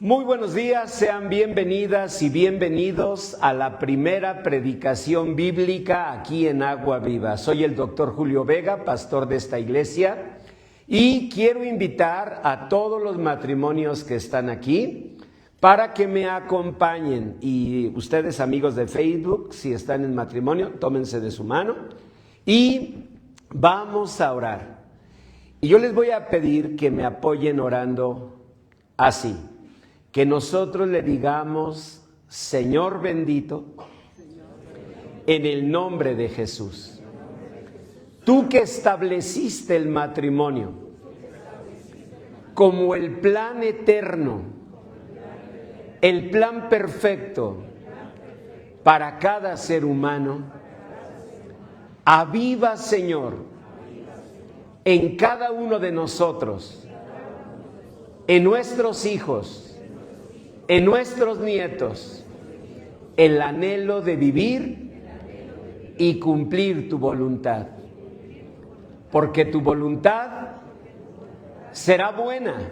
Muy buenos días, sean bienvenidas y bienvenidos a la primera predicación bíblica aquí en Agua Viva. Soy el doctor Julio Vega, pastor de esta iglesia, y quiero invitar a todos los matrimonios que están aquí para que me acompañen. Y ustedes, amigos de Facebook, si están en matrimonio, tómense de su mano y vamos a orar. Y yo les voy a pedir que me apoyen orando así. Que nosotros le digamos, Señor bendito, en el nombre de Jesús. Tú que estableciste el matrimonio como el plan eterno, el plan perfecto para cada ser humano, aviva, Señor, en cada uno de nosotros, en nuestros hijos, en nuestros nietos, el anhelo de vivir y cumplir tu voluntad. Porque tu voluntad será buena,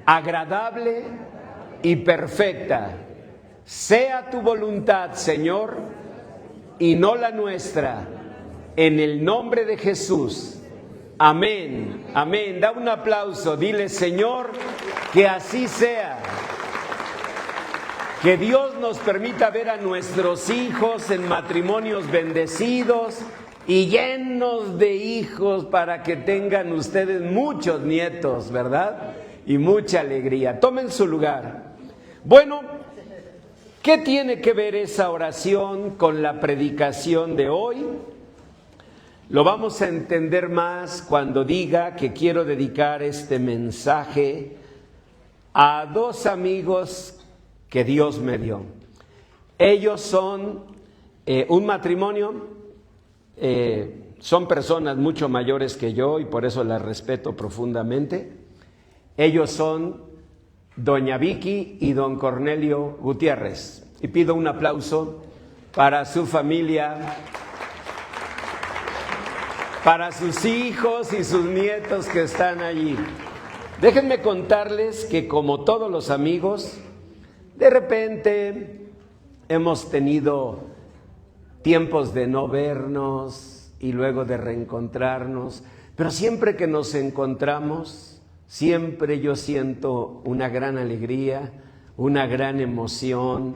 agradable y perfecta. Sea tu voluntad, Señor, y no la nuestra. En el nombre de Jesús. Amén. Amén. Da un aplauso. Dile, Señor, que así sea. Que Dios nos permita ver a nuestros hijos en matrimonios bendecidos y llenos de hijos para que tengan ustedes muchos nietos, ¿verdad? Y mucha alegría. Tomen su lugar. Bueno, ¿qué tiene que ver esa oración con la predicación de hoy? Lo vamos a entender más cuando diga que quiero dedicar este mensaje a dos amigos que Dios me dio. Ellos son un matrimonio, son personas mucho mayores que yo y por eso las respeto profundamente. Ellos son doña Vicky y don Cornelio Gutiérrez. Y pido un aplauso para su familia, para sus hijos y sus nietos que están allí. Déjenme contarles que como todos los amigos, de repente hemos tenido tiempos de no vernos y luego de reencontrarnos, pero siempre que nos encontramos, siempre yo siento una gran alegría, una gran emoción,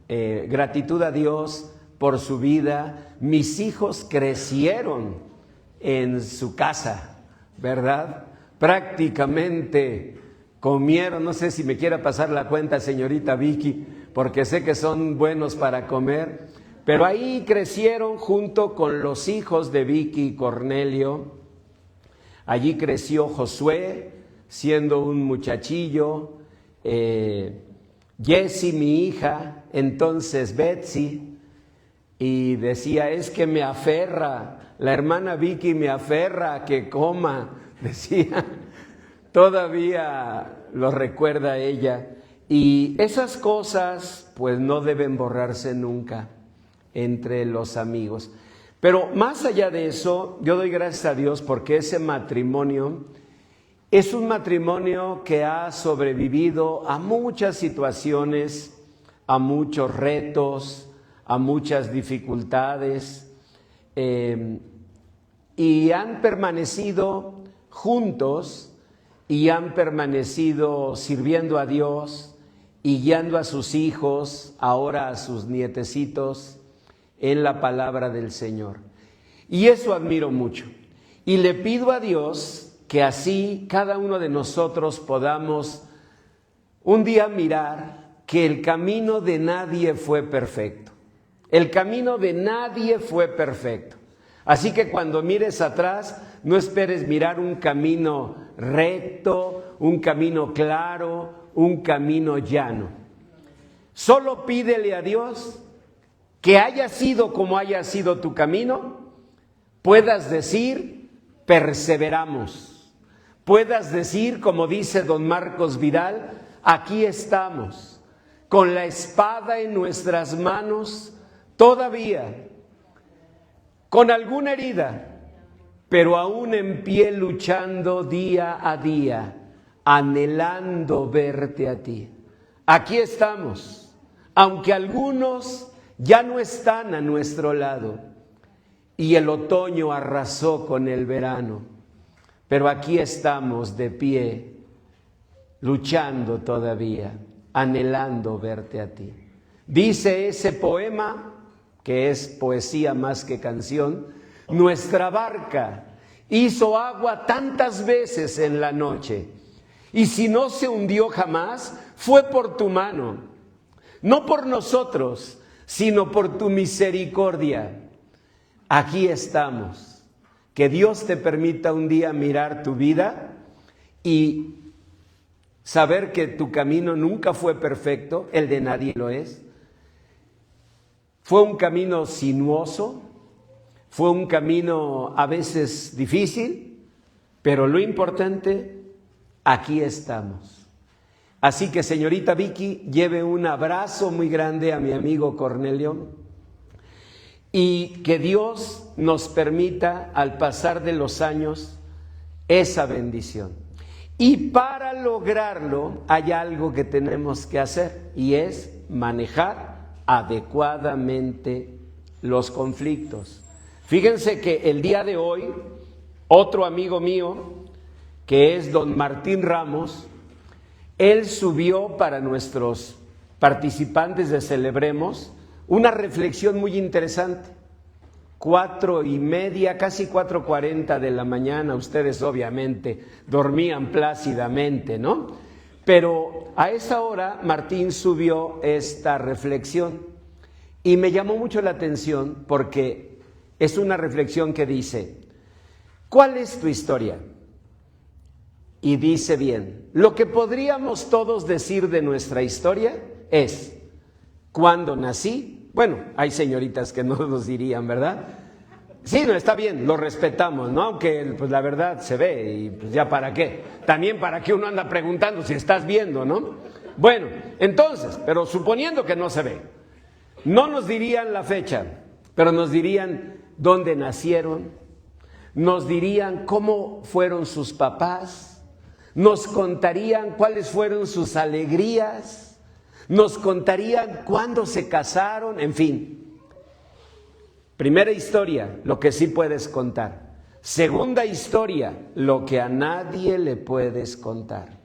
gratitud a Dios por su vida. Mis hijos crecieron en su casa, ¿verdad? Prácticamente comieron, no sé si me quiera pasar la cuenta, señorita Vicky, porque sé que son buenos para comer, pero ahí crecieron junto con los hijos de Vicky y Cornelio. Allí creció Josué, siendo un muchachillo, Jessie, mi hija, entonces Betsy, y decía, es que me aferra, la hermana Vicky me aferra a que coma, decía. Todavía lo recuerda ella, y esas cosas pues no deben borrarse nunca entre los amigos. Pero más allá de eso, yo doy gracias a Dios porque ese matrimonio es un matrimonio que ha sobrevivido a muchas situaciones, a muchos retos, a muchas dificultades, y han permanecido juntos y han permanecido sirviendo a Dios y guiando a sus hijos, ahora a sus nietecitos, en la palabra del Señor. Y eso admiro mucho. Y le pido a Dios que así cada uno de nosotros podamos un día mirar que el camino de nadie fue perfecto. El camino de nadie fue perfecto. Así que cuando mires atrás, no esperes mirar un camino recto, un camino claro, un camino llano. Solo pídele a Dios que haya sido como haya sido tu camino, puedas decir, perseveramos. Puedas decir, como dice don Marcos Vidal, aquí estamos, con la espada en nuestras manos, todavía, con alguna herida, pero aún en pie luchando día a día, anhelando verte a ti. Aquí estamos, aunque algunos ya no están a nuestro lado y el otoño arrasó con el verano, pero aquí estamos de pie, luchando todavía, anhelando verte a ti. Dice ese poema, que es poesía más que canción: nuestra barca hizo agua tantas veces en la noche, y si no se hundió jamás, fue por tu mano, no por nosotros, sino por tu misericordia. Aquí estamos. Que Dios te permita un día mirar tu vida y saber que tu camino nunca fue perfecto, el de nadie lo es. Fue un camino sinuoso, fue un camino a veces difícil, pero lo importante, aquí estamos. Así que, señorita Vicky, lleve un abrazo muy grande a mi amigo Cornelio y que Dios nos permita, al pasar de los años, esa bendición. Y para lograrlo hay algo que tenemos que hacer, y es manejar adecuadamente los conflictos. Fíjense que el día de hoy, otro amigo mío, que es don Martín Ramos, él subió para nuestros participantes de Celebremos una reflexión muy interesante. 4:30, casi 4:40 de la mañana. Ustedes obviamente dormían plácidamente, ¿no? Pero a esa hora Martín subió esta reflexión y me llamó mucho la atención porque es una reflexión que dice: ¿cuál es tu historia? Y dice bien, lo que podríamos todos decir de nuestra historia es: ¿cuándo nací? Bueno, hay señoritas que no nos dirían, ¿verdad? Sí, no, está bien, lo respetamos, ¿no? Aunque pues la verdad se ve y pues ya para qué. También para qué uno anda preguntando si estás viendo, ¿no? Bueno, entonces, pero suponiendo que no se ve, no nos dirían la fecha, pero nos dirían dónde nacieron, nos dirían cómo fueron sus papás, nos contarían cuáles fueron sus alegrías, nos contarían cuándo se casaron, en fin. Primera historia, lo que sí puedes contar. Segunda historia, lo que a nadie le puedes contar.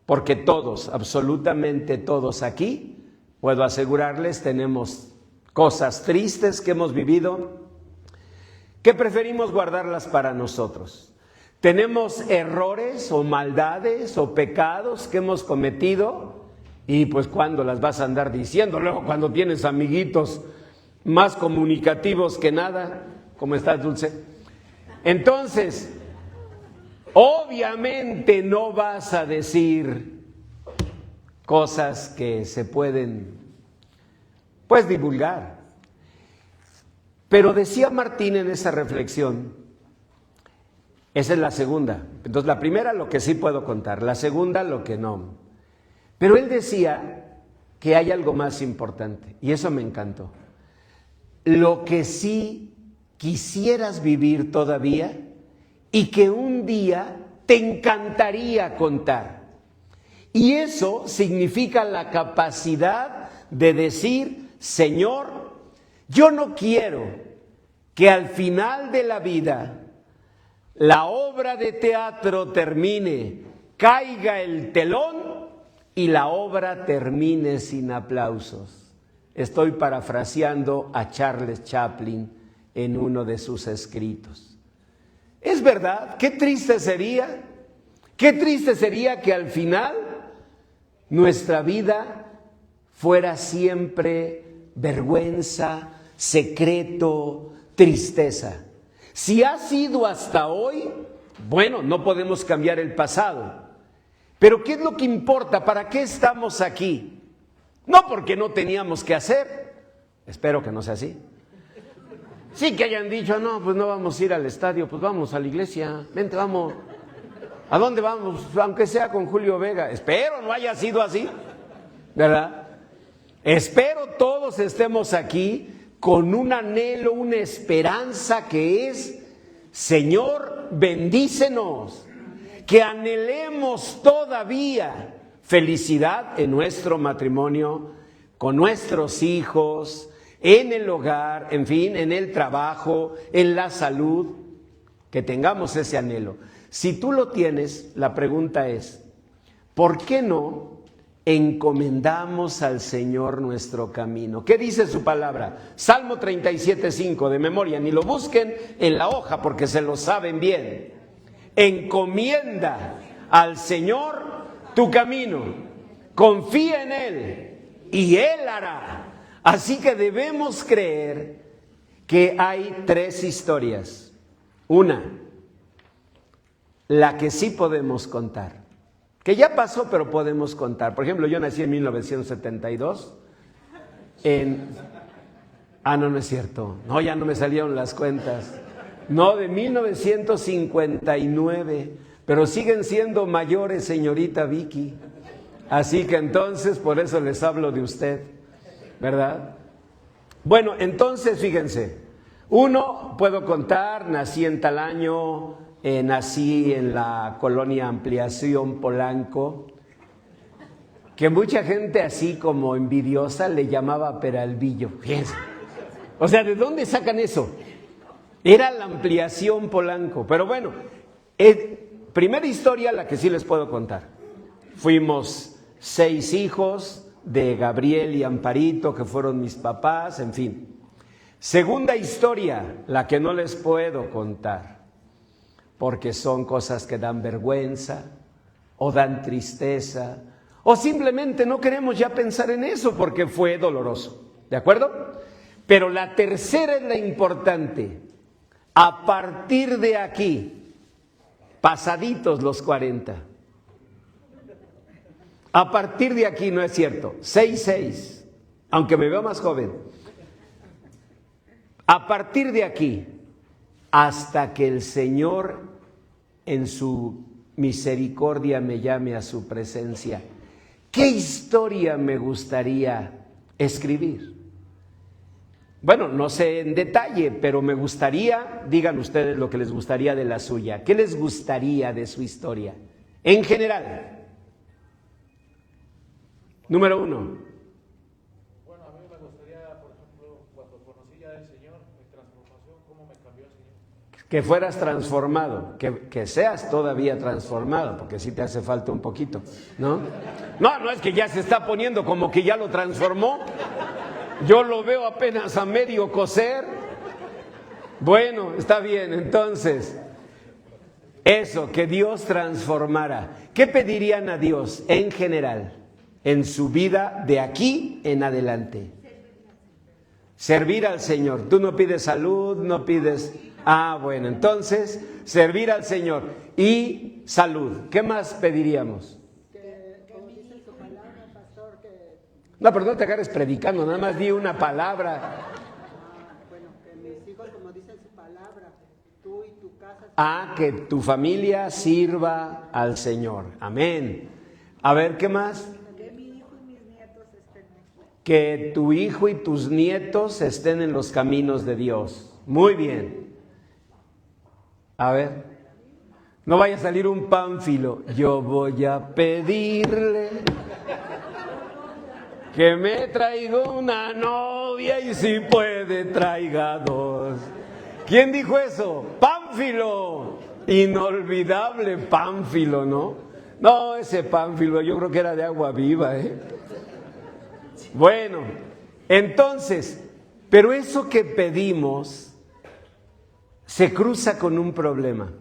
Porque todos, absolutamente todos aquí, puedo asegurarles, tenemos cosas tristes que hemos vivido, que preferimos guardarlas para nosotros. Tenemos errores o maldades o pecados que hemos cometido. Y pues ¿cuándo las vas a andar diciendo? Luego cuando tienes amiguitos más comunicativos que nada. ¿Cómo estás, Dulce? Entonces, obviamente no vas a decir cosas que se pueden, pues, divulgar. Pero decía Martín en esa reflexión, esa es la segunda. Entonces la primera, lo que sí puedo contar. La segunda, lo que no. Pero él decía que hay algo más importante, y eso me encantó. Lo que sí quisieras vivir todavía y que un día te encantaría contar. Y eso significa la capacidad de decir: Señor, yo no quiero que al final de la vida la obra de teatro termine, caiga el telón y la obra termine sin aplausos. Estoy parafraseando a Charles Chaplin en uno de sus escritos. Es verdad, qué triste sería que al final nuestra vida fuera siempre vergüenza, secreto, tristeza. Si ha sido hasta hoy, bueno, no podemos cambiar el pasado. Pero ¿qué es lo que importa? ¿Para qué estamos aquí? No porque no teníamos que hacer. Espero que no sea así. Sí que hayan dicho, no, pues no vamos a ir al estadio, pues vamos a la iglesia. Vente, vamos. ¿A dónde vamos? Aunque sea con Julio Vega. Espero no haya sido así, ¿verdad? Espero todos estemos aquí con un anhelo, una esperanza que es: Señor, bendícenos. que anhelemos todavía felicidad en nuestro matrimonio, con nuestros hijos, en el hogar, en fin, en el trabajo, en la salud, que tengamos ese anhelo. Si tú lo tienes, la pregunta es, ¿por qué no encomendamos al Señor nuestro camino? ¿Qué dice su palabra? Salmo 37:5 de memoria, ni lo busquen en la hoja porque se lo saben bien. Encomienda al Señor tu camino, confía en Él y Él hará. Así que debemos creer que hay tres historias. Una, la que sí podemos contar, que ya pasó pero podemos contar. Por ejemplo, yo nací en 1972 no es cierto, no, ya no me salieron las cuentas, no, de 1959, pero siguen siendo mayores, señorita Vicky, así que entonces por eso les hablo de usted, ¿verdad? Bueno, entonces fíjense, uno, puedo contar, nací en tal año, nací en la colonia Ampliación Polanco, que mucha gente así como envidiosa le llamaba Peralvillo, fíjense. O sea, ¿de dónde sacan eso? Era la Ampliación Polanco, pero bueno, primera historia la que sí les puedo contar. Fuimos 6 hijos de Gabriel y Amparito, que fueron mis papás, en fin. Segunda historia, la que no les puedo contar, porque son cosas que dan vergüenza o dan tristeza, o simplemente no queremos ya pensar en eso porque fue doloroso, ¿de acuerdo? Pero la tercera es la importante. A partir de aquí, pasaditos los 40, a partir de aquí, no es cierto, 6, aunque me veo más joven, a partir de aquí, hasta que el Señor en su misericordia me llame a su presencia, ¿qué historia me gustaría escribir? Bueno, no sé en detalle, pero me gustaría, digan ustedes lo que les gustaría de la suya. ¿Qué les gustaría de su historia? En general. Número 1. Bueno, a mí me gustaría, por ejemplo, cuando conocí ya al Señor, mi transformación, cómo me cambió el Señor. Que fueras transformado, que seas todavía transformado, porque sí te hace falta un poquito, ¿no? No es que ya se está poniendo como que ya lo transformó. Yo lo veo apenas a medio coser. Bueno, está bien, entonces, eso, que Dios transformara. ¿Qué pedirían a Dios en general en su vida de aquí en adelante? Servir al Señor. Tú no pides salud, no pides... bueno, entonces, servir al Señor y salud. ¿Qué más pediríamos? No, pero no te agarres predicando, nada más di una palabra. Bueno, que mis hijos, como dicen su palabra, tú y tu casa... Que tu familia sirva al Señor. Amén. A ver, ¿qué más? Que mi hijo y mis nietos estén en... Que tu hijo y tus nietos estén en los caminos de Dios. Muy bien. A ver, no vaya a salir un pánfilo. Yo voy a pedirle que me traiga una novia y si puede traiga 2. ¿Quién dijo eso? Pánfilo. Inolvidable Pánfilo, ¿no? No, ese Pánfilo yo creo que era de Agua Viva, ¿eh? Bueno, entonces, pero eso que pedimos se cruza con un problema.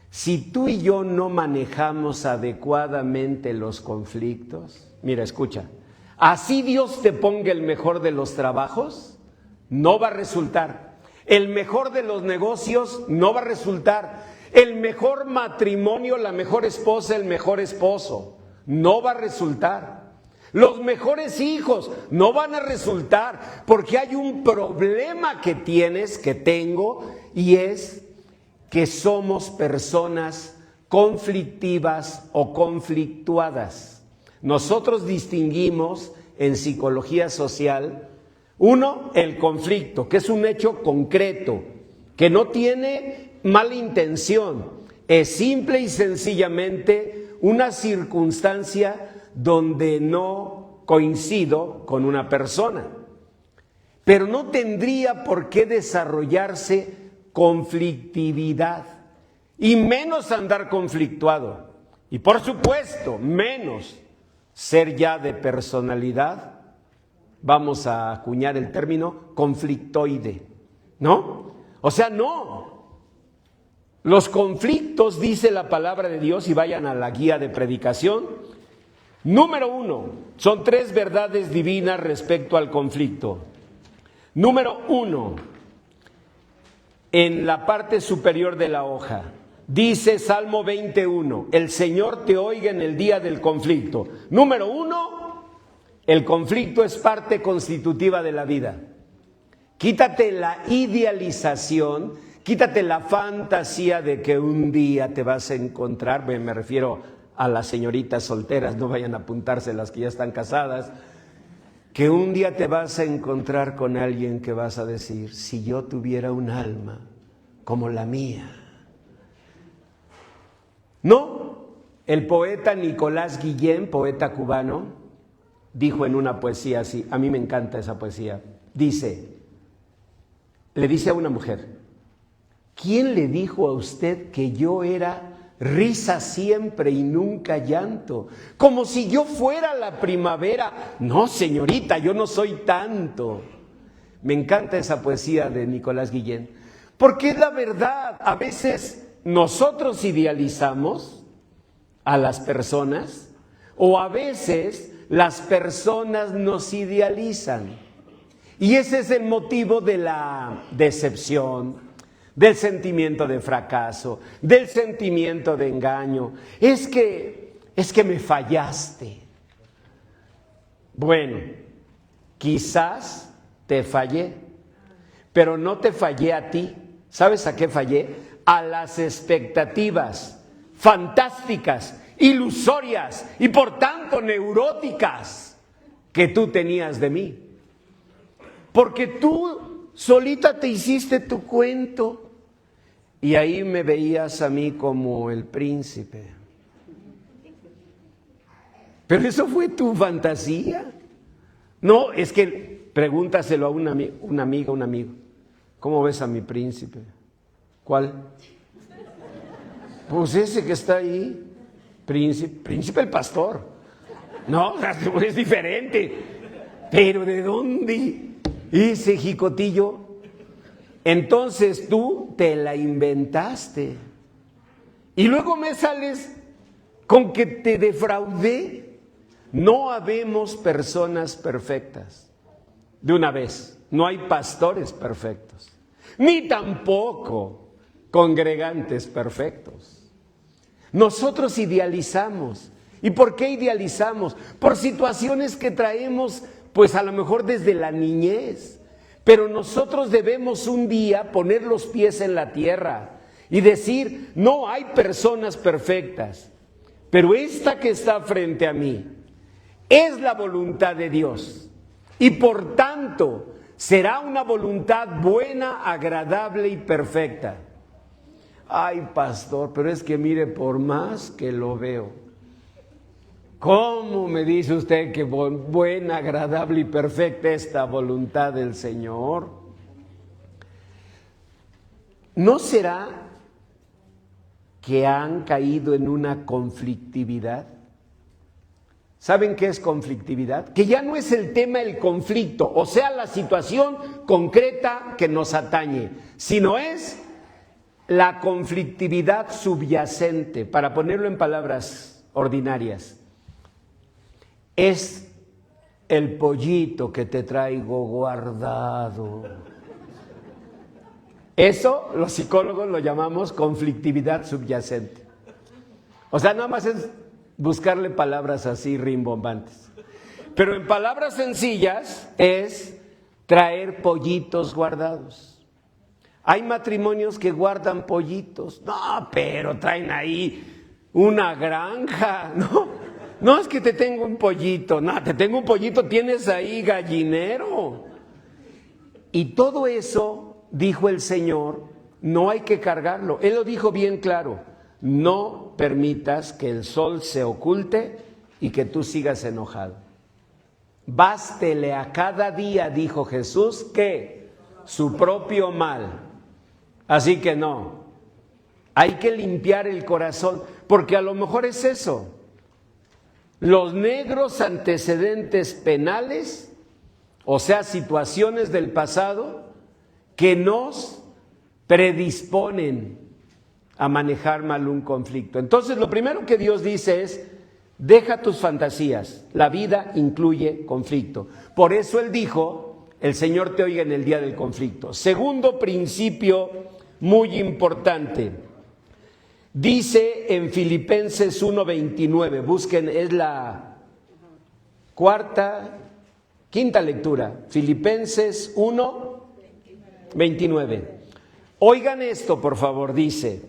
Si tú y yo no manejamos adecuadamente los conflictos, mira, escucha, así Dios te ponga el mejor de los trabajos, no va a resultar. El mejor de los negocios no va a resultar. El mejor matrimonio, la mejor esposa, el mejor esposo, no va a resultar. Los mejores hijos no van a resultar porque hay un problema que tienes, que tengo, y es que somos personas conflictivas o conflictuadas. Nosotros distinguimos en psicología social, uno, el conflicto, que es un hecho concreto, que no tiene mala intención, es simple y sencillamente una circunstancia donde no coincido con una persona. Pero no tendría por qué desarrollarse conflictividad, y menos andar conflictuado. Y por supuesto, menos ser ya de personalidad, vamos a acuñar el término conflictoide, ¿no? O sea, no. Los conflictos, dice la palabra de Dios, y vayan a la guía de predicación. Número 1, son 3 verdades divinas respecto al conflicto. Número 1, en la parte superior de la hoja, dice Salmo 21, el Señor te oiga en el día del conflicto. Número 1, el conflicto es parte constitutiva de la vida. Quítate la idealización, quítate la fantasía de que un día te vas a encontrar, me refiero a las señoritas solteras, no vayan a apuntarse las que ya están casadas, que un día te vas a encontrar con alguien que vas a decir, si yo tuviera un alma como la mía. No, el poeta Nicolás Guillén, poeta cubano, dijo en una poesía así, a mí me encanta esa poesía, le dice a una mujer, ¿quién le dijo a usted que yo era risa siempre y nunca llanto? Como si yo fuera la primavera. No, señorita, yo no soy tanto. Me encanta esa poesía de Nicolás Guillén, porque es la verdad. A veces nosotros idealizamos a las personas, o a veces las personas nos idealizan. Y ese es el motivo de la decepción, del sentimiento de fracaso, del sentimiento de engaño. Es que me fallaste. Bueno, quizás te fallé, pero no te fallé a ti. ¿Sabes a qué fallé? A las expectativas fantásticas, ilusorias y por tanto neuróticas que tú tenías de mí. Porque tú solita te hiciste tu cuento y ahí me veías a mí como el príncipe. Pero eso fue tu fantasía. No, es que pregúntaselo a una amiga, un amigo. ¿Cómo ves a mi príncipe? ¿Cuál? Pues ese que está ahí, príncipe el pastor. No, es diferente. Pero ¿de dónde? Ese jicotillo. Entonces tú te la inventaste. Y luego me sales con que te defraudé. No habemos personas perfectas. De una vez, no hay pastores perfectos. Ni tampoco congregantes perfectos. Nosotros idealizamos. ¿Y por qué idealizamos? Por situaciones que traemos, pues a lo mejor desde la niñez. Pero nosotros debemos un día poner los pies en la tierra y decir, no hay personas perfectas, pero esta que está frente a mí es la voluntad de Dios. Y por tanto, será una voluntad buena, agradable y perfecta. Ay, pastor, pero es que mire, por más que lo veo, ¿cómo me dice usted que buena, agradable y perfecta esta voluntad del Señor? ¿No será que han caído en una conflictividad? ¿Saben qué es conflictividad? Que ya no es el tema el conflicto, o sea, la situación concreta que nos atañe, sino es la conflictividad subyacente, para ponerlo en palabras ordinarias. Es el pollito que te traigo guardado. Eso los psicólogos lo llamamos conflictividad subyacente. O sea, nada más es buscarle palabras así rimbombantes. Pero en palabras sencillas es traer pollitos guardados. Hay matrimonios que guardan pollitos. No, pero traen ahí una granja, ¿no? No, es que te tengo un pollito. No, te tengo un pollito, tienes ahí gallinero. Y todo eso, dijo el Señor, no hay que cargarlo. Él lo dijo bien claro. no permitas que el sol se oculte y que tú sigas enojado. Bástele a cada día, dijo Jesús, que su propio mal. Así que no, hay que limpiar el corazón, porque a lo mejor es eso. Los negros antecedentes penales, o sea, situaciones del pasado que nos predisponen a manejar mal un conflicto. Entonces, lo primero que Dios dice es: deja tus fantasías, la vida incluye conflicto. Por eso Él dijo: el Señor te oiga en el día del conflicto. Segundo principio muy importante, dice en Filipenses 1:29, busquen, es la quinta lectura, Filipenses 1:29. Oigan esto, por favor, dice: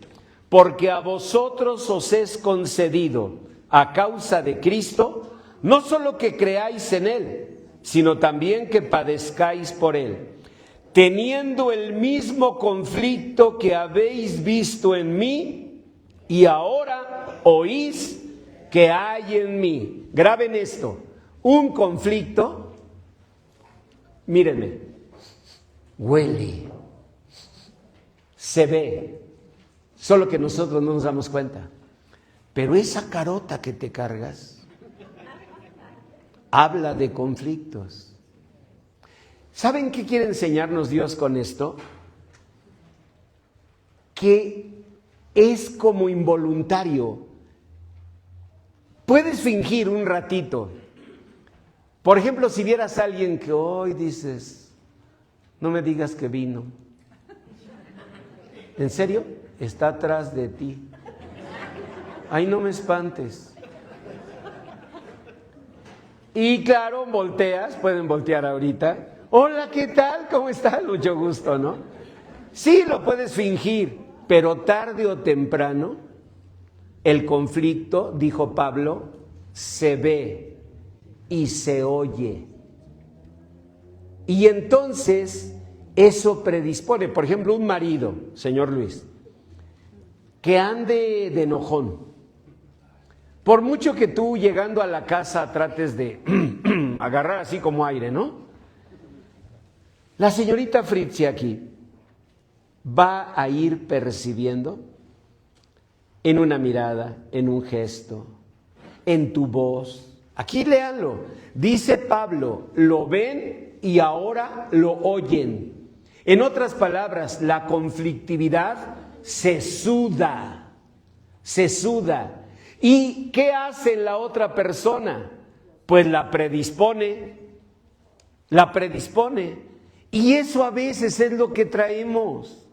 porque a vosotros os es concedido, a causa de Cristo, no solo que creáis en Él, sino también que padezcáis por Él, teniendo el mismo conflicto que habéis visto en mí y ahora oís que hay en mí. Graben esto: un conflicto, mírenme, huele, se ve, solo que nosotros no nos damos cuenta. Pero esa carota que te cargas habla de conflictos. ¿Saben qué quiere enseñarnos Dios con esto? Que es como involuntario. Puedes fingir un ratito. Por ejemplo, si vieras a alguien que hoy dices: no me digas que vino. ¿En serio? Está atrás de ti. Ay, no me espantes. Y claro, volteas, pueden voltear ahorita. Hola, ¿qué tal? ¿Cómo está? Mucho gusto, ¿no? Sí, lo puedes fingir, pero tarde o temprano el conflicto, dijo Pablo, se ve y se oye. Y entonces eso predispone. Por ejemplo, un marido, señor Luis, que ande de enojón. Por mucho que tú llegando a la casa trates de agarrar así como aire, ¿no? La señorita Fritzi aquí va a ir percibiendo en una mirada, en un gesto, en tu voz. Aquí léanlo. Dice Pablo: lo ven y ahora lo oyen. En otras palabras, la conflictividad se suda, se suda. ¿Y qué hace la otra persona? Pues la predispone. Y eso a veces es lo que traemos.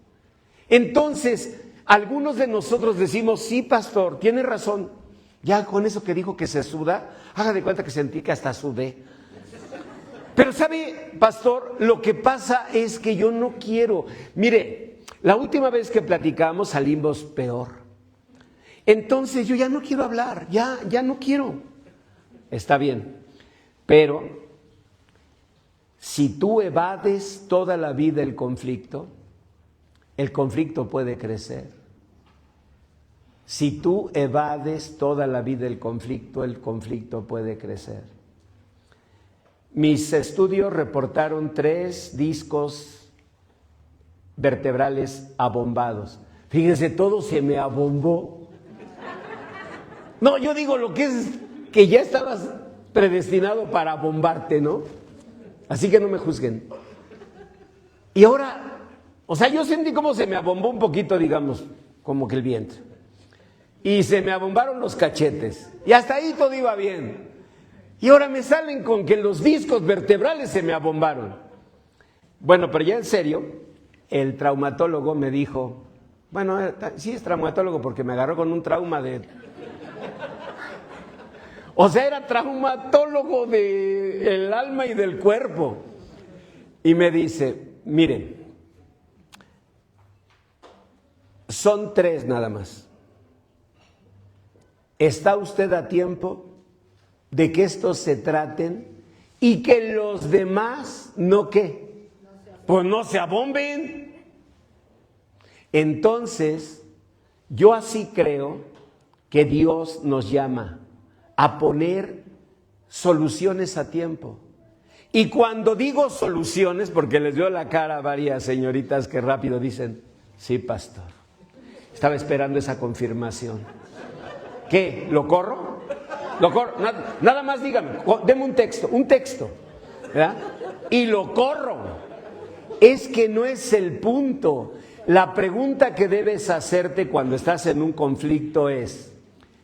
Entonces, algunos de nosotros decimos: sí, pastor, tiene razón. Ya con eso que dijo que se suda, haga de cuenta que sentí que hasta sudé. Pero ¿sabe, pastor? Lo que pasa es que yo no quiero. Mire, la última vez que platicamos salimos peor. Entonces yo ya no quiero hablar, ya no quiero. Está bien, pero si tú evades toda la vida el conflicto puede crecer. Si tú evades toda la vida el conflicto puede crecer. Mis estudios reportaron 3 discos vertebrales abombados. Fíjense, todo se me abombó. No, yo digo lo que es que ya estabas predestinado para abombarte, ¿no? Así que no me juzguen. Y ahora, o sea, yo sentí como se me abombó un poquito, digamos, como que el vientre. Y se me abombaron los cachetes. Y hasta ahí todo iba bien. Y ahora me salen con que los discos vertebrales se me abombaron. Bueno, pero ya en serio, el traumatólogo me dijo, bueno, sí es traumatólogo porque me agarró con un trauma de... O sea, era traumatólogo del alma y del cuerpo. Y me dice, miren, son 3 nada más. ¿Está usted a tiempo de que estos se traten y que los demás no qué? Pues no se abomben. Entonces, Yo así creo que Dios nos llama a poner soluciones a tiempo. Y cuando digo soluciones, porque les veo la cara a varias señoritas que rápido dicen, sí, pastor, estaba esperando esa confirmación. ¿Qué? ¿Lo corro? ¿Lo corro? Nada más dígame, deme un texto, ¿verdad? Y lo corro. Es que no es el punto. La pregunta que debes hacerte cuando estás en un conflicto es,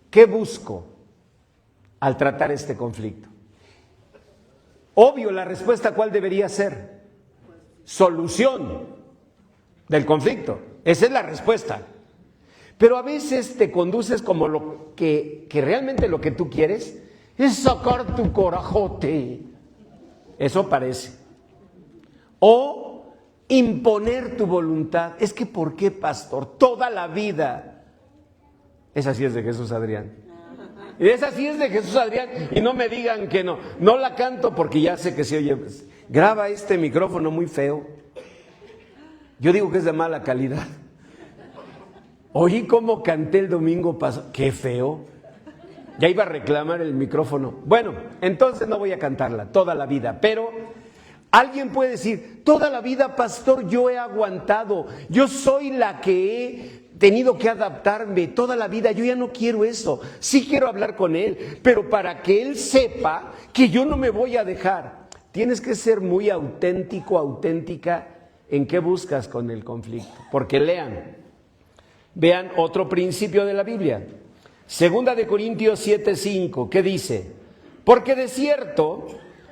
¿qué busco al tratar este conflicto? Obvio, la respuesta ¿cuál debería ser? Solución del conflicto. Esa es la respuesta. Pero a veces te conduces como lo que realmente lo que tú quieres es sacar tu corajote. Eso parece. O imponer tu voluntad. Es que ¿por qué, pastor? Toda la vida. Esa sí es de Jesús Adrián. Y esa sí es de Jesús Adrián. Y no me digan que no. No la canto porque ya sé que se oye. Graba este micrófono muy feo. Yo digo que es de mala calidad. Oí cómo canté el domingo pasado. Qué feo. Ya iba a reclamar el micrófono. Bueno, entonces no voy a cantarla toda la vida. Pero alguien puede decir, toda la vida, pastor, yo he aguantado. Yo soy la que he tenido que adaptarme toda la vida. Yo ya no quiero eso. Sí quiero hablar con él, pero para que él sepa que yo no me voy a dejar. Tienes que ser muy auténtico, auténtica en qué buscas con el conflicto. Porque vean otro principio de la Biblia. Segunda de Corintios 7:5, ¿qué dice? Porque de cierto,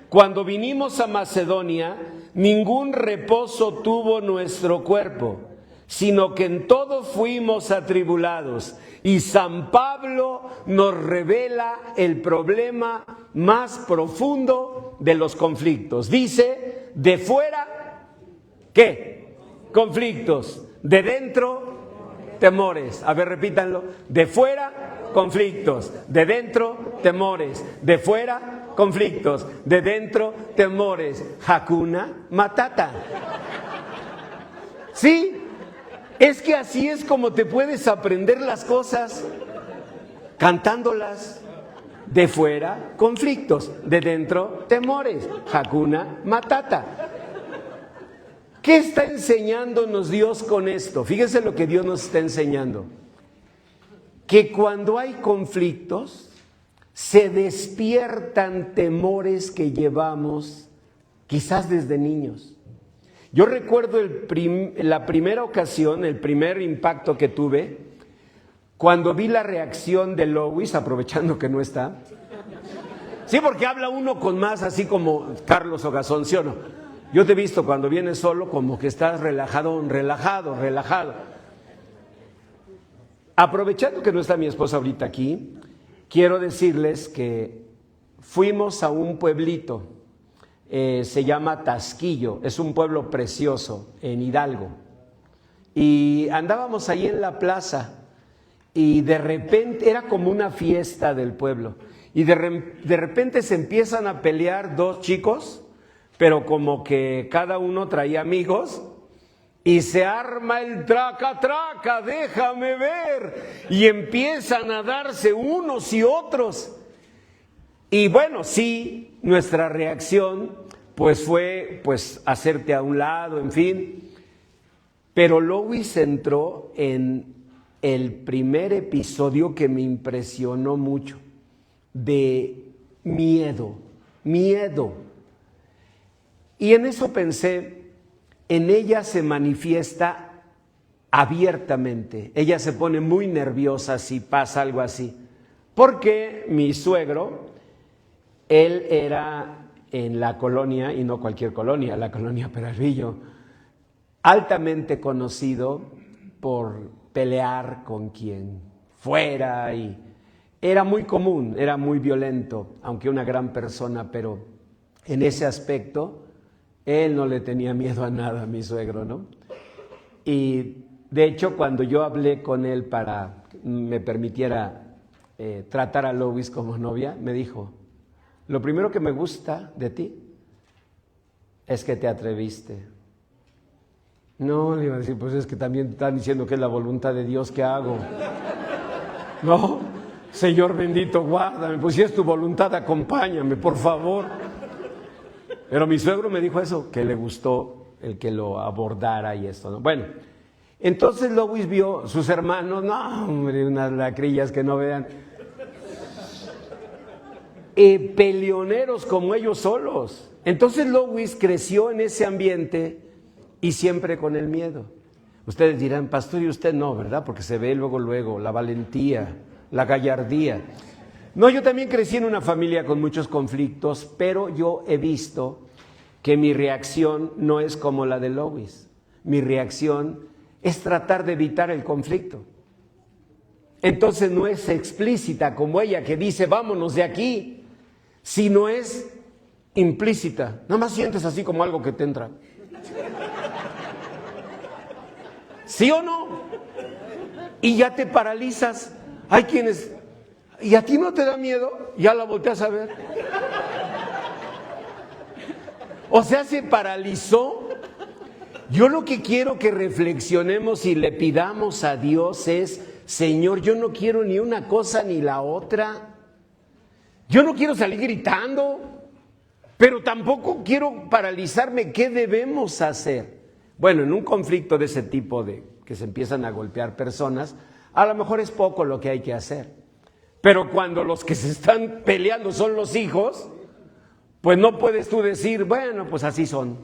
cuando vinimos a Macedonia, ningún reposo tuvo nuestro cuerpo, sino que en todo fuimos atribulados. Y San Pablo nos revela el problema más profundo de los conflictos. Dice, de fuera, ¿qué? Conflictos. De dentro, temores. A ver, repítanlo. De fuera, conflictos. De dentro, temores. De fuera, conflictos. De dentro, temores. Hakuna Matata. ¿Sí? Es que así es como te puedes aprender las cosas, cantándolas. De fuera, conflictos. De dentro, temores. Hakuna Matata. ¿Qué está enseñándonos Dios con esto? Fíjense lo que Dios nos está enseñando. Que cuando hay conflictos, se despiertan temores que llevamos quizás desde niños. Yo recuerdo la primera ocasión, el primer impacto que tuve, cuando vi la reacción de Lois, aprovechando que no está. Sí, porque habla uno con más, así como Carlos Ogazón, ¿sí o no? Yo te he visto cuando vienes solo como que estás relajado. Aprovechando que no está mi esposa ahorita aquí, quiero decirles que fuimos a un pueblito, se llama Tasquillo, es un pueblo precioso en Hidalgo. Y andábamos ahí en la plaza y de repente era como una fiesta del pueblo. Y de repente se empiezan a pelear dos chicos, pero como que cada uno traía amigos, y se arma el traca, déjame ver, y empiezan a darse unos y otros. Y bueno, sí, nuestra reacción pues fue hacerte a un lado, en fin. Pero Lois entró en el primer episodio que me impresionó mucho, de miedo. Y en eso pensé, en ella se manifiesta abiertamente. Ella se pone muy nerviosa si pasa algo así. Porque mi suegro, él era en la colonia, y no cualquier colonia, la colonia Peralvillo, altamente conocido por pelear con quien fuera, y era muy común, era muy violento, aunque una gran persona, pero en ese aspecto él no le tenía miedo a nada, mi suegro, ¿no? Y de hecho, cuando yo hablé con él para que me permitiera tratar a Lois como novia, me dijo, lo primero que me gusta de ti es que te atreviste. No, le iba a decir, pues es que también están diciendo que es la voluntad de Dios, ¿qué hago? No, Señor bendito, guárdame, pues si es tu voluntad, acompáñame, por favor. Pero mi suegro me dijo eso, que le gustó el que lo abordara y esto, ¿no? Bueno, entonces Lois vio sus hermanos, no, hombre, unas lacrillas que no vean, peleoneros como ellos solos. Entonces Lois creció en ese ambiente y siempre con el miedo. Ustedes dirán, pastor, y usted no, ¿verdad? Porque se ve luego la valentía, la gallardía. No, yo también crecí en una familia con muchos conflictos, pero yo he visto que mi reacción no es como la de Lois. Mi reacción es tratar de evitar el conflicto. Entonces no es explícita como ella que dice, vámonos de aquí, sino es implícita. Nada más sientes así como algo que te entra. ¿Sí o no? Y ya te paralizas. Hay quienes... ¿Y a ti no te da miedo? Ya la volteas a ver. O sea, se paralizó. Yo lo que quiero que reflexionemos y le pidamos a Dios es, Señor, yo no quiero ni una cosa ni la otra. Yo no quiero salir gritando, pero tampoco quiero paralizarme. ¿Qué debemos hacer? Bueno, en un conflicto de ese tipo, de que se empiezan a golpear personas, a lo mejor es poco lo que hay que hacer. Pero cuando los que se están peleando son los hijos, pues no puedes tú decir, bueno, pues así son.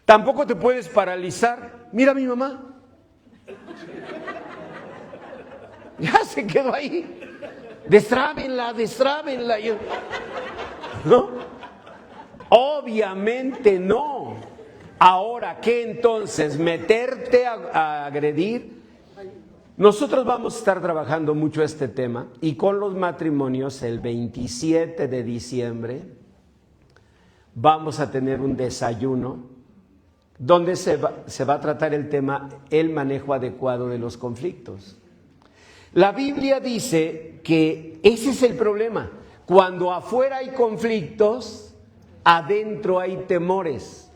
Tampoco te puedes paralizar. Mira a mi mamá. Ya se quedó ahí. Destrábenla. ¿No? Obviamente no. Ahora, ¿qué entonces? ¿Meterte a agredir? Nosotros vamos a estar trabajando mucho este tema y con los matrimonios el 27 de diciembre vamos a tener un desayuno donde se va a tratar el tema, el manejo adecuado de los conflictos. La Biblia dice que ese es el problema. Cuando afuera hay conflictos, adentro hay temores.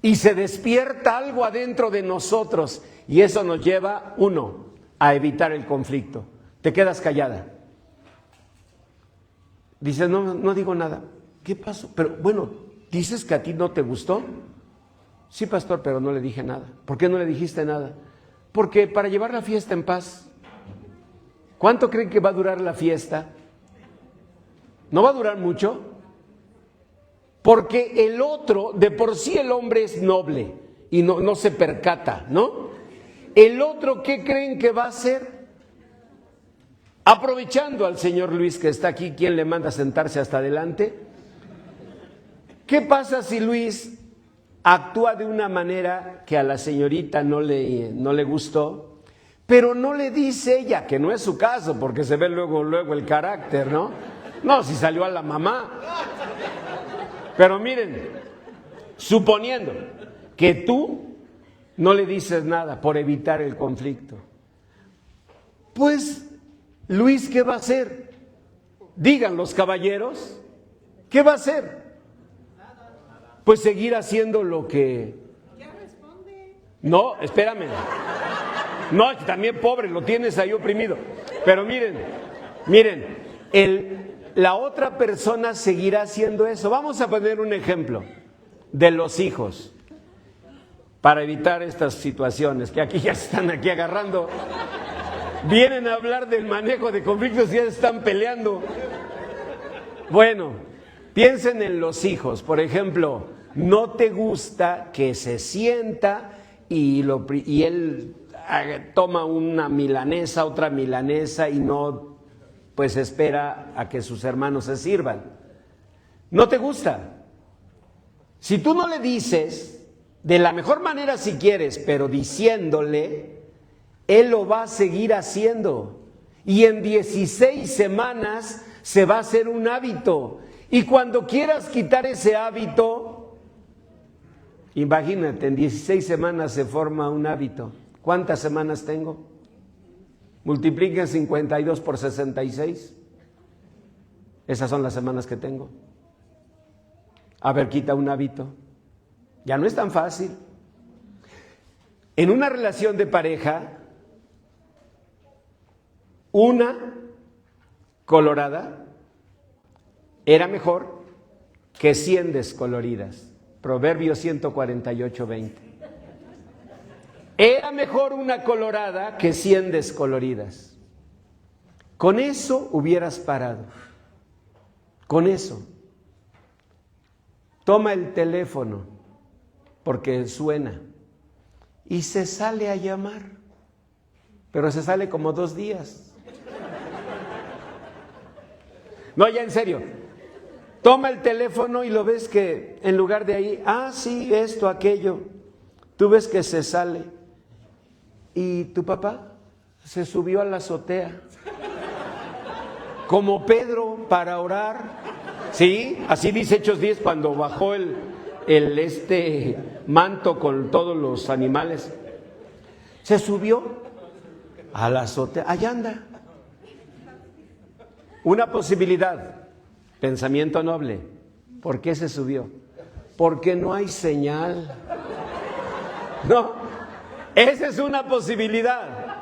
Y se despierta algo adentro de nosotros y eso nos lleva, uno, a evitar el conflicto. Te quedas callada. Dices, no digo nada. ¿Qué pasó? Pero bueno, ¿dices que a ti no te gustó? Sí, pastor, pero no le dije nada. ¿Por qué no le dijiste nada? Porque para llevar la fiesta en paz. ¿Cuánto creen que va a durar la fiesta? ¿No va a durar mucho? Porque el otro, de por sí el hombre es noble y no se percata, ¿no? El otro, ¿qué creen que va a hacer? Aprovechando al señor Luis que está aquí, ¿quién le manda a sentarse hasta adelante? ¿Qué pasa si Luis actúa de una manera que a la señorita no le gustó, pero no le dice ella, que no es su caso, porque se ve luego el carácter, ¿no? No, si salió a la mamá. Pero miren, suponiendo que tú no le dices nada por evitar el conflicto, pues Luis, ¿qué va a hacer? Digan los caballeros, ¿qué va a hacer? Pues seguir haciendo lo que... Ya responde. No, espérame. No, también pobre, lo tienes ahí oprimido. Pero miren, la otra persona seguirá haciendo eso. Vamos a poner un ejemplo de los hijos para evitar estas situaciones que aquí ya están aquí agarrando. Vienen a hablar del manejo de conflictos y ya están peleando. Bueno, piensen en los hijos. Por ejemplo, no te gusta que se sienta y él toma una milanesa, otra milanesa y no, pues espera a que sus hermanos se sirvan. No te gusta. Si tú no le dices, de la mejor manera si quieres, pero diciéndole, él lo va a seguir haciendo. Y en 16 semanas se va a hacer un hábito. Y cuando quieras quitar ese hábito, imagínate, en 16 semanas se forma un hábito. ¿Cuántas semanas tengo? Multipliquen 52 por 66. Esas son las semanas que tengo. A ver, quita un hábito. Ya no es tan fácil. En una relación de pareja, una colorada era mejor que 100 descoloridas. Proverbios 148:20. Era mejor una colorada que 100 descoloridas. Con eso hubieras parado. Con eso. Toma el teléfono, porque suena, y se sale a llamar, pero se sale como 2 días. No, ya en serio. Toma el teléfono y lo ves que en lugar de ahí, sí, esto, aquello, tú ves que se sale. Y tu papá se subió a la azotea, como Pedro, para orar. Sí, así dice Hechos 10, cuando bajó el manto con todos los animales. Se subió a la azotea, allá anda. Una posibilidad, pensamiento noble. ¿Por qué se subió? Porque no hay señal. No, esa es una posibilidad.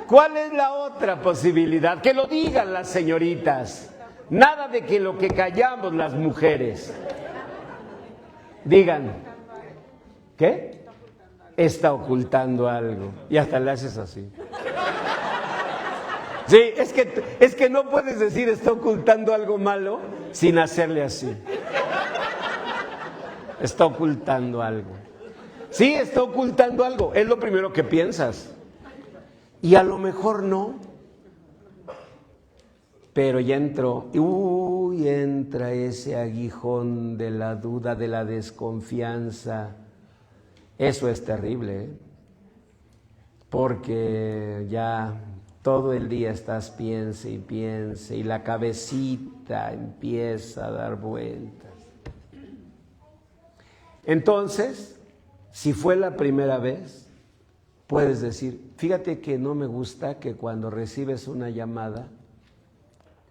¿Cuál es la otra posibilidad? Que lo digan las señoritas. Nada de que lo que callamos las mujeres. Digan, ¿qué? Está ocultando algo. Y hasta le haces así. Sí, es que no puedes decir está ocultando algo malo sin hacerle así. Está ocultando algo. Sí, está ocultando algo. Es lo primero que piensas. Y a lo mejor no. Pero ya entró, entra ese aguijón de la duda, de la desconfianza. Eso es terrible, ¿eh? Porque ya todo el día estás piense y piense y la cabecita empieza a dar vueltas. Entonces, si fue la primera vez, puedes decir, fíjate que no me gusta que cuando recibes una llamada,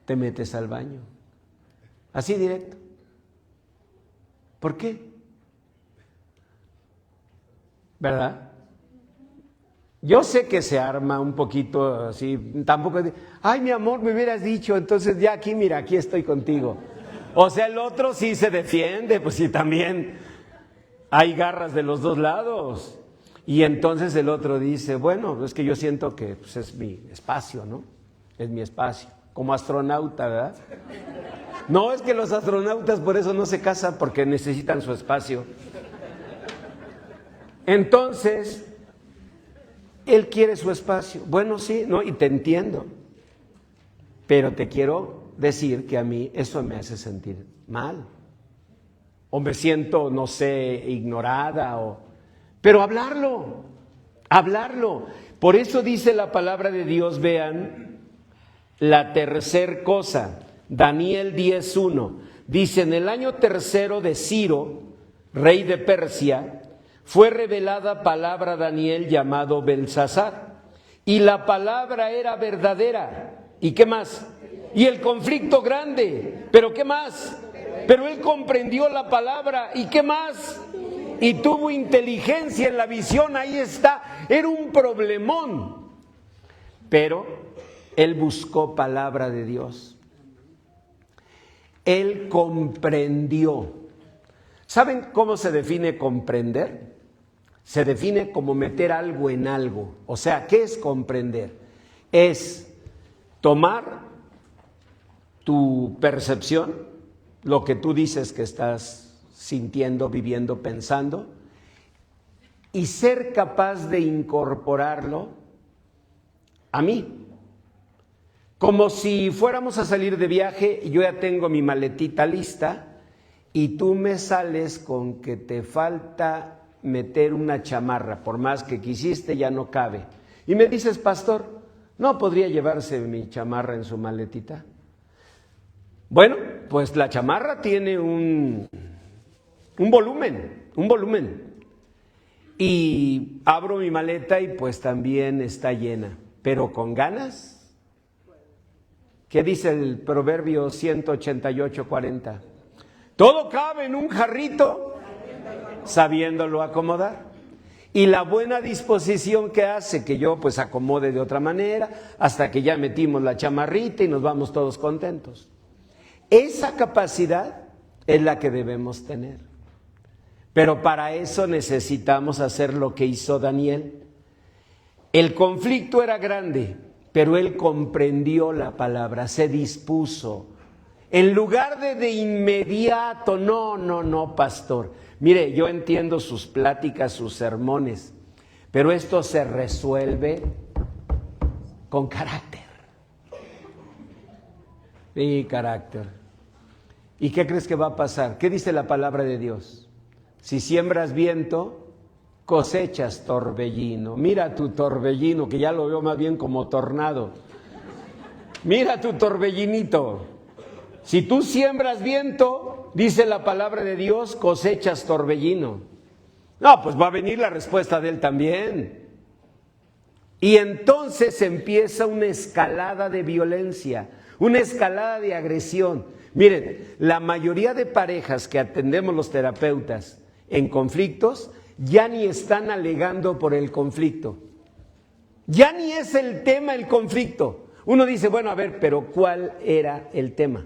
te metes al baño, así directo. ¿Por qué? ¿Verdad? Yo sé que se arma un poquito así, tampoco es de, ay mi amor, me hubieras dicho, entonces ya aquí, mira, aquí estoy contigo. O sea, el otro sí se defiende, pues sí, también hay garras de los dos lados. Y entonces el otro dice, bueno, es que yo siento que pues, es mi espacio, ¿no? Es mi espacio. Como astronauta, ¿verdad? No, es que los astronautas por eso no se casan, porque necesitan su espacio. Entonces, él quiere su espacio. Bueno, sí, no, y te entiendo. Pero te quiero decir que a mí eso me hace sentir mal. O me siento, no sé, ignorada. Pero hablarlo. Por eso dice la palabra de Dios, vean, la tercer cosa, Daniel 10:1, dice, en el año tercero de Ciro, rey de Persia, fue revelada palabra a Daniel llamado Belsasar, y la palabra era verdadera. ¿Y qué más? Y el conflicto grande, ¿pero qué más? Pero él comprendió la palabra, ¿y qué más? Y tuvo inteligencia en la visión, ahí está, era un problemón, pero él buscó palabra de Dios. Él comprendió. ¿Saben cómo se define comprender? Se define como meter algo en algo. O sea, ¿qué es comprender? Es tomar tu percepción, lo que tú dices que estás sintiendo, viviendo, pensando, y ser capaz de incorporarlo a mí. Como si fuéramos a salir de viaje y yo ya tengo mi maletita lista y tú me sales con que te falta meter una chamarra, por más que quisiste ya no cabe. Y me dices, pastor, ¿no podría llevarse mi chamarra en su maletita? Bueno, pues la chamarra tiene un volumen. Y abro mi maleta y pues también está llena, pero con ganas. ¿Qué dice el Proverbio 188:40? Todo cabe en un jarrito, sabiéndolo acomodar. y la buena disposición que hace que yo pues acomode de otra manera hasta que ya metimos la chamarrita y nos vamos todos contentos. Esa capacidad es la que debemos tener. Pero para eso necesitamos hacer lo que hizo Daniel. El conflicto era grande, pero él comprendió la palabra, se dispuso. En lugar de inmediato, no, pastor. Mire, yo entiendo sus pláticas, sus sermones, pero esto se resuelve con carácter. Sí, carácter. ¿Y qué crees que va a pasar? ¿Qué dice la palabra de Dios? Si siembras viento, cosechas torbellino. Mira tu torbellino, que ya lo veo más bien como tornado. Mira tu torbellinito. Si tú siembras viento, dice la palabra de Dios, cosechas torbellino. No, pues va a venir la respuesta de él también. Y entonces empieza una escalada de violencia, una escalada de agresión. Miren, la mayoría de parejas que atendemos los terapeutas en conflictos, ya ni están alegando por el conflicto. Ya ni es el tema el conflicto. Uno dice, bueno, a ver, pero ¿cuál era el tema?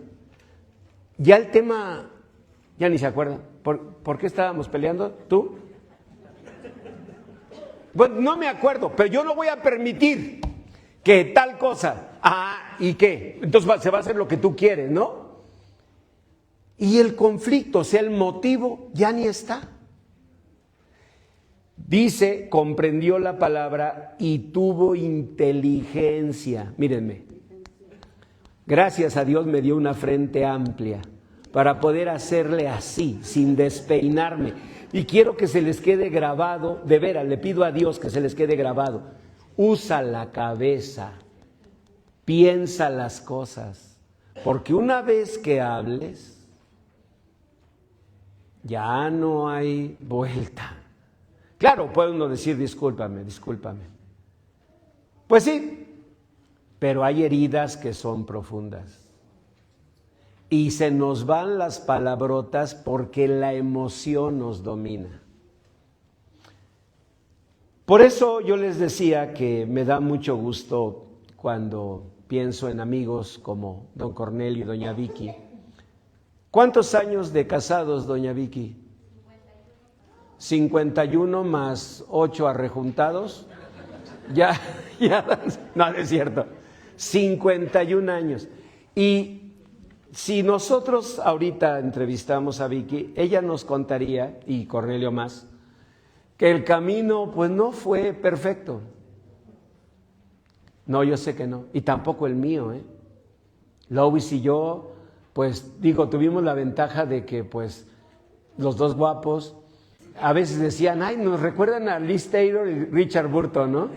Ya el tema, ya ni se acuerdan. ¿Por qué estábamos peleando? ¿Tú? Bueno, no me acuerdo, pero yo no voy a permitir que tal cosa. Ah, ¿y qué? Entonces se va a hacer lo que tú quieres, ¿no? Y el conflicto, o sea, el motivo, ya ni está. Dice, comprendió la palabra y tuvo inteligencia. Mírenme, gracias a Dios me dio una frente amplia para poder hacerle así, sin despeinarme. Y quiero que se les quede grabado, de veras, le pido a Dios que se les quede grabado. Usa la cabeza, piensa las cosas, porque una vez que hables, ya no hay vuelta. Claro, puede uno decir, discúlpame. Pues sí, pero hay heridas que son profundas. Y se nos van las palabrotas porque la emoción nos domina. Por eso yo les decía que me da mucho gusto cuando pienso en amigos como don Cornelio y doña Vicky. ¿Cuántos años de casados, doña Vicky? 51 más 8 arrejuntados. Ya, no es cierto. 51 años. Y si nosotros ahorita entrevistamos a Vicky, ella nos contaría, y Cornelio más, que el camino pues no fue perfecto. No, yo sé que no. Y tampoco el mío, Lois y yo, pues digo, tuvimos la ventaja de que pues los dos guapos, a veces decían, ay, nos recuerdan a Liz Taylor y Richard Burton, ¿no?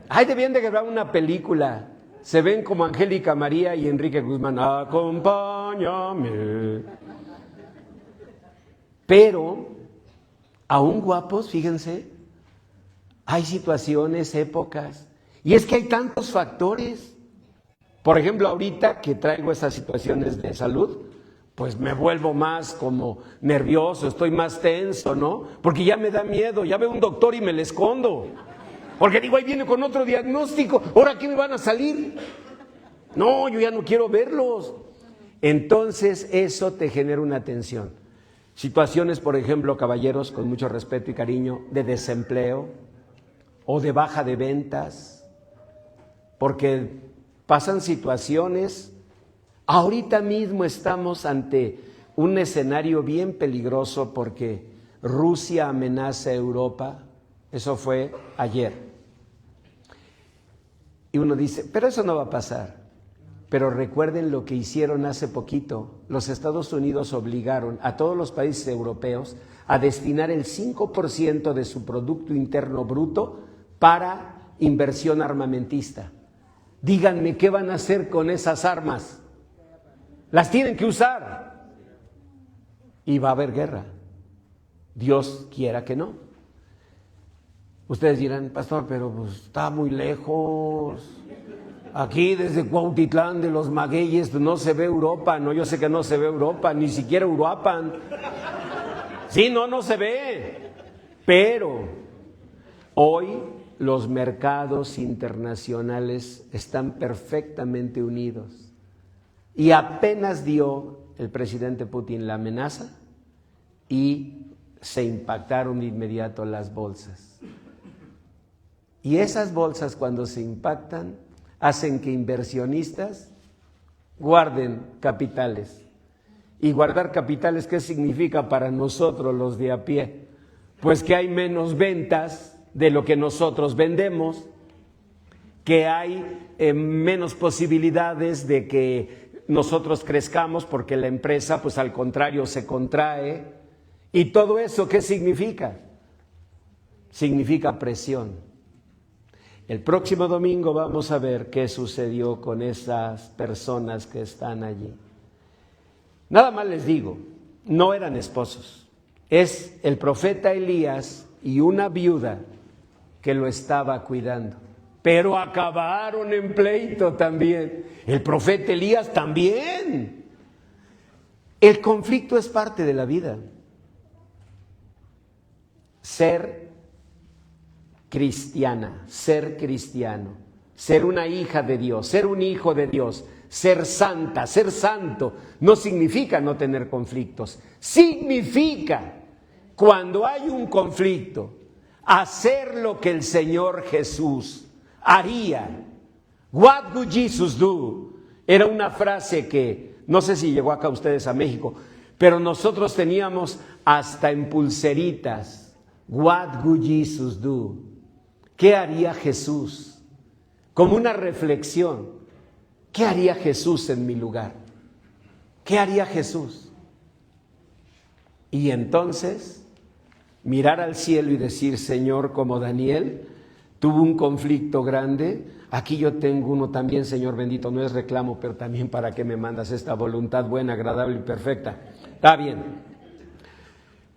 Ay, debían de grabar una película. Se ven como Angélica María y Enrique Guzmán. Acompáñame. Pero, aún guapos, fíjense, hay situaciones, épocas. Y es que hay tantos factores. Por ejemplo, ahorita que traigo esas situaciones de salud, pues me vuelvo más como nervioso, estoy más tenso, ¿no? Porque ya me da miedo, ya veo un doctor y me le escondo. Porque digo, ahí viene con otro diagnóstico, ¿ahora qué me van a salir? No, yo ya no quiero verlos. Entonces eso te genera una tensión. Situaciones, por ejemplo, caballeros, con mucho respeto y cariño, de desempleo o de baja de ventas, porque pasan situaciones. Ahorita mismo estamos ante un escenario bien peligroso porque Rusia amenaza a Europa. Eso fue ayer. Y uno dice, pero eso no va a pasar. Pero recuerden lo que hicieron hace poquito. Los Estados Unidos obligaron a todos los países europeos a destinar el 5% de su Producto Interno Bruto para inversión armamentista. Díganme, ¿qué van a hacer con esas armas? Las tienen que usar. Y va a haber guerra. Dios quiera que no. Ustedes dirán, pastor, pero pues está muy lejos. Aquí desde Cuautitlán de los Magueyes pues no se ve Europa. No, yo sé que no se ve Europa, ni siquiera Uruapan. Sí, no se ve. Pero Hoy los mercados internacionales están perfectamente unidos y apenas dio el presidente Putin la amenaza y se impactaron de inmediato las bolsas. Y esas bolsas, cuando se impactan, hacen que inversionistas guarden capitales. Y guardar capitales, ¿qué significa para nosotros los de a pie? Pues que hay menos ventas de lo que nosotros vendemos, que hay menos posibilidades de que nosotros crezcamos porque la empresa, pues al contrario, se contrae. ¿Y todo eso qué significa? Significa presión. El próximo domingo vamos a ver qué sucedió con esas personas que están allí. Nada más les digo, no eran esposos. Es el profeta Elías y una viuda que lo estaba cuidando. Pero acabaron en pleito también. El profeta Elías también. El conflicto es parte de la vida. Ser cristiana, ser cristiano, ser una hija de Dios, ser un hijo de Dios, ser santa, ser santo, no significa no tener conflictos. Significa, cuando hay un conflicto, hacer lo que el Señor Jesús haría. What would Jesus do? Era una frase que, no sé si llegó acá ustedes a México, pero nosotros teníamos hasta en pulseritas. What would Jesus do? ¿Qué haría Jesús? Como una reflexión. ¿Qué haría Jesús en mi lugar? ¿Qué haría Jesús? Y entonces, mirar al cielo y decir, Señor, como Daniel tuvo un conflicto grande, aquí yo tengo uno también, Señor bendito, no es reclamo, pero también para qué me mandas esta voluntad buena, agradable y perfecta. Está bien,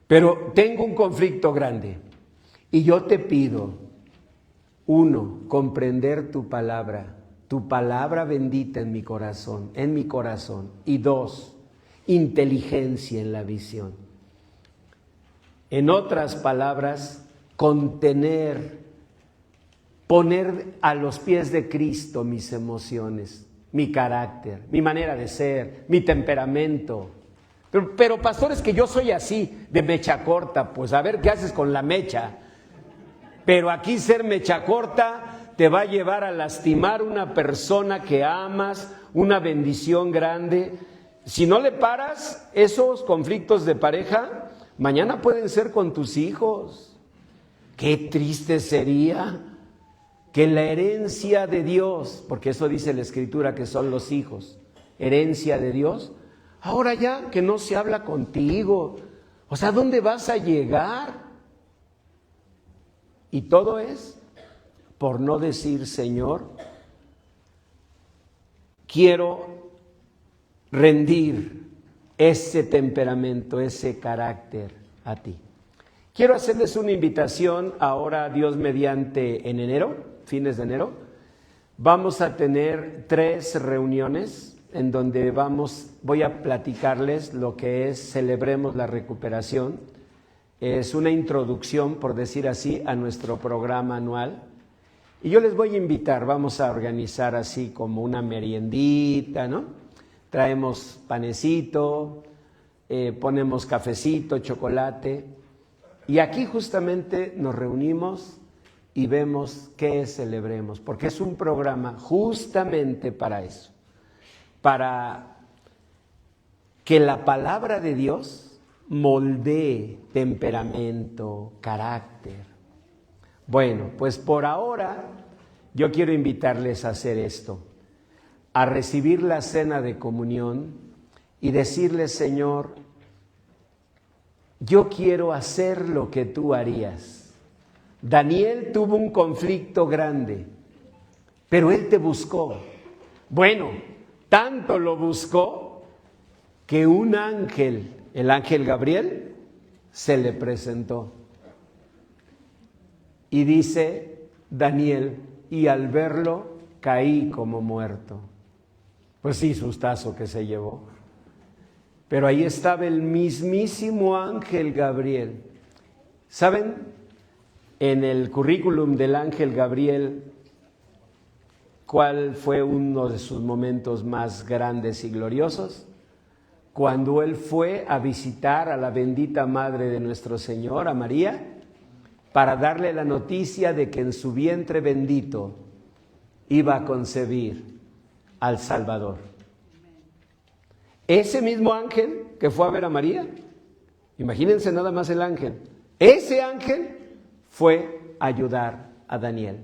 pero tengo un conflicto grande y yo te pido, uno, comprender tu palabra bendita en mi corazón, y dos, inteligencia en la visión. En otras palabras, contener, poner a los pies de Cristo mis emociones, mi carácter, mi manera de ser, mi temperamento. Pero pastores, que yo soy así, de mecha corta, pues a ver qué haces con la mecha. Pero aquí ser mecha corta te va a llevar a lastimar una persona que amas, una bendición grande. Si no le paras, esos conflictos de pareja mañana pueden ser con tus hijos. Qué triste sería que la herencia de Dios, porque eso dice la Escritura que son los hijos, herencia de Dios, ahora ya que no se habla contigo. O sea, ¿dónde vas a llegar? Y todo es por no decir, Señor, quiero rendir ese temperamento, ese carácter a ti. Quiero hacerles una invitación ahora, Dios mediante, en enero, fines de enero. Vamos a tener 3 reuniones en donde voy a platicarles lo que es Celebremos la Recuperación. Es una introducción, por decir así, a nuestro programa anual. Y yo les voy a invitar, vamos a organizar así como una meriendita, ¿no? Traemos panecito, ponemos cafecito, chocolate. Y aquí justamente nos reunimos y vemos qué celebremos, porque es un programa justamente para eso, para que la palabra de Dios moldee temperamento, carácter. Bueno, pues por ahora yo quiero invitarles a hacer esto, a recibir la cena de comunión y decirle, Señor, yo quiero hacer lo que tú harías. Daniel tuvo un conflicto grande, pero él te buscó. Bueno, tanto lo buscó que un ángel, el ángel Gabriel, se le presentó. Y dice Daniel, y al verlo caí como muerto. Pues sí, sustazo que se llevó. Pero ahí estaba el mismísimo ángel Gabriel. ¿Saben? en el currículum del ángel Gabriel cuál fue uno de sus momentos más grandes y gloriosos. Cuando él fue a visitar a la bendita Madre de nuestro Señor, a María, para darle la noticia de que en su vientre bendito iba a concebir al Salvador. Ese mismo ángel que fue a ver a María, imagínense nada más el ángel, ese ángel fue a ayudar a Daniel.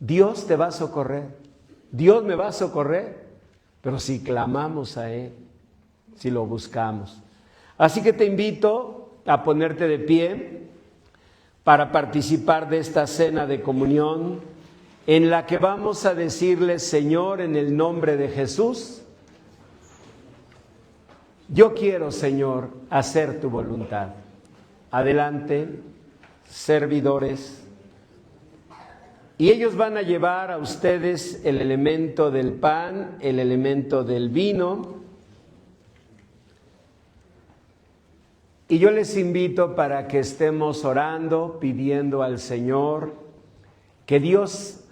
Dios te va a socorrer, Dios me va a socorrer, pero si clamamos a Él, si lo buscamos. Así que te invito a ponerte de pie para participar de esta cena de comunión en la que vamos a decirle: Señor, en el nombre de Jesús, yo quiero, Señor, hacer tu voluntad. Adelante, servidores. Y ellos van a llevar a ustedes el elemento del pan, el elemento del vino. Y yo les invito para que estemos orando, pidiendo al Señor que Dios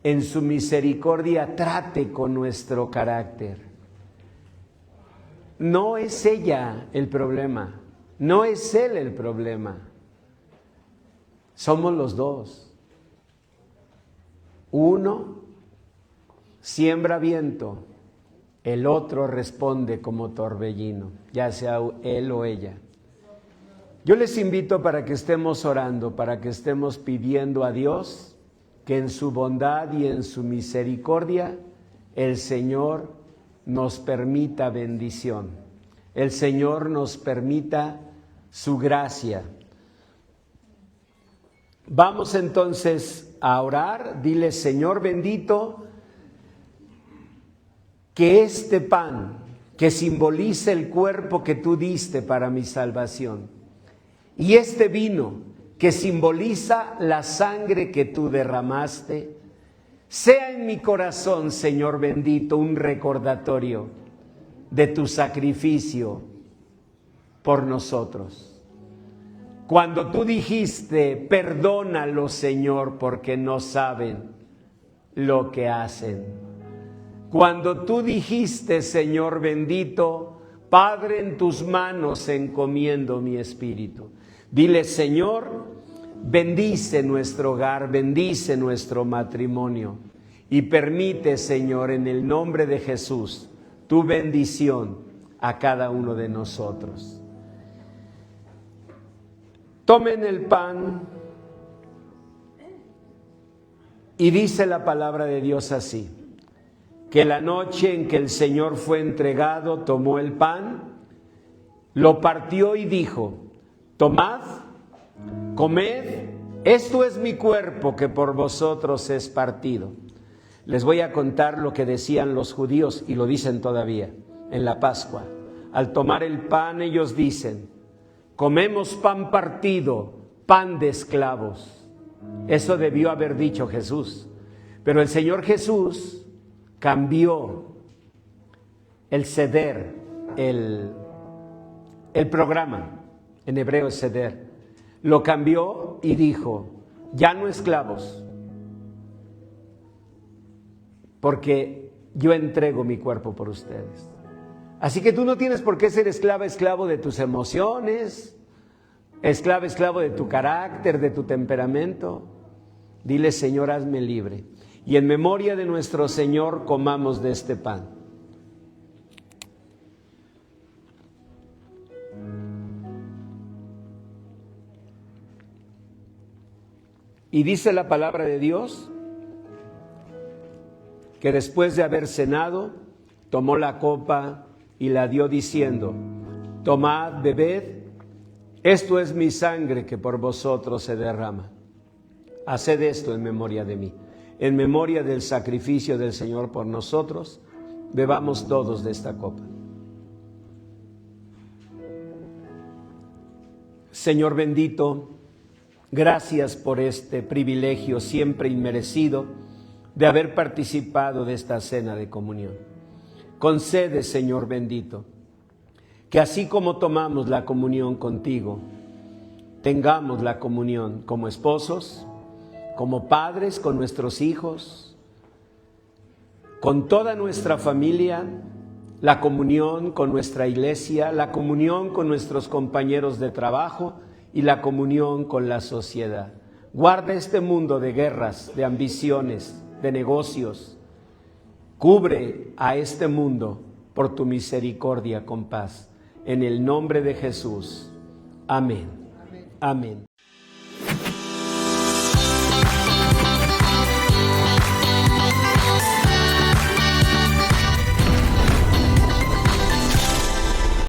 en su misericordia trate con nuestro carácter. No es ella el problema, no es él el problema. Somos los dos. Uno siembra viento, el otro responde como torbellino, ya sea él o ella. Yo les invito para que estemos orando, para que estemos pidiendo a Dios que en su bondad y en su misericordia el Señor nos permita bendición, el Señor nos permita su gracia. Vamos entonces a orar. Dile: Señor bendito, que este pan que simboliza el cuerpo que tú diste para mi salvación, y este vino que simboliza la sangre que tú derramaste, sea en mi corazón, Señor bendito, un recordatorio de tu sacrificio por nosotros. Cuando tú dijiste: perdónalos, Señor, porque no saben lo que hacen. Cuando tú dijiste: Señor bendito, Padre, en tus manos encomiendo mi espíritu. Dile: Señor, bendice nuestro hogar, bendice nuestro matrimonio y permite, Señor, en el nombre de Jesús, tu bendición a cada uno de nosotros. Tomen el pan y dice la palabra de Dios así: que la noche en que el Señor fue entregado, tomó el pan, lo partió y dijo: tomad, comed, esto es mi cuerpo que por vosotros es partido. Les voy a contar lo que decían los judíos, y lo dicen todavía en la Pascua. Al tomar el pan, ellos dicen: comemos pan partido, pan de esclavos. Eso debió haber dicho Jesús. Pero el Señor Jesús cambió el seder, el programa, en hebreo es seder. Lo cambió y dijo: ya no esclavos, porque yo entrego mi cuerpo por ustedes. Así que tú no tienes por qué ser esclavo de tus emociones, esclavo de tu carácter, de tu temperamento. Dile: Señor, hazme libre. Y en memoria de nuestro Señor, comamos de este pan. Y dice la palabra de Dios que después de haber cenado, tomó la copa y la dio diciendo: tomad, bebed, esto es mi sangre que por vosotros se derrama. Haced esto en memoria de mí. En memoria del sacrificio del Señor por nosotros, bebamos todos de esta copa. Señor bendito, gracias por este privilegio siempre inmerecido de haber participado de esta cena de comunión. Concede, Señor bendito, que así como tomamos la comunión contigo, tengamos la comunión como esposos, como padres con nuestros hijos, con toda nuestra familia, la comunión con nuestra iglesia, la comunión con nuestros compañeros de trabajo y la comunión con la sociedad. Guarda este mundo de guerras, de ambiciones, de negocios. Cubre a este mundo por tu misericordia con paz. En el nombre de Jesús. Amén. Amén.